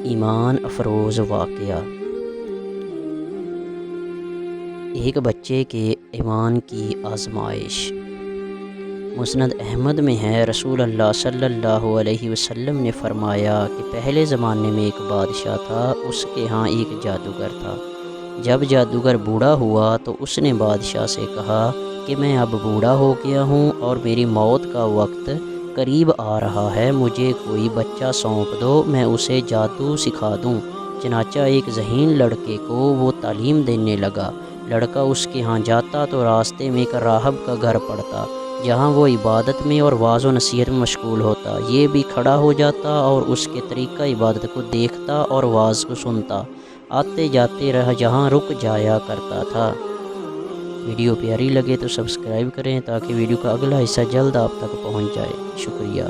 ایمان افروز واقعہ۔ ایک بچے کے ایمان کی آزمائش۔ مسند احمد میں ہے، رسول اللہ صلی اللہ علیہ وسلم نے فرمایا کہ پہلے زمانے میں ایک بادشاہ تھا، اس کے ہاں ایک جادوگر تھا۔ جب جادوگر بوڑھا ہوا تو اس نے بادشاہ سے کہا کہ میں اب بوڑھا ہو گیا ہوں اور میری موت کا وقت قریب آ رہا ہے، مجھے کوئی بچہ سونپ دو، میں اسے جادو سکھا دوں۔ چنانچہ ایک ذہین لڑکے کو وہ تعلیم دینے لگا۔ لڑکا اس کے ہاں جاتا تو راستے میں ایک راہب کا گھر پڑتا، جہاں وہ عبادت میں اور وعظ و نصیحت میں مشغول ہوتا۔ یہ بھی کھڑا ہو جاتا اور اس کے طریقہ عبادت کو دیکھتا اور وعظ کو سنتا، آتے جاتے رہ جہاں رک جایا کرتا تھا۔ ویڈیو پیاری لگے تو سبسکرائب کریں تاکہ ویڈیو کا اگلا حصہ جلد آپ تک پہنچ جائے۔ شکریہ۔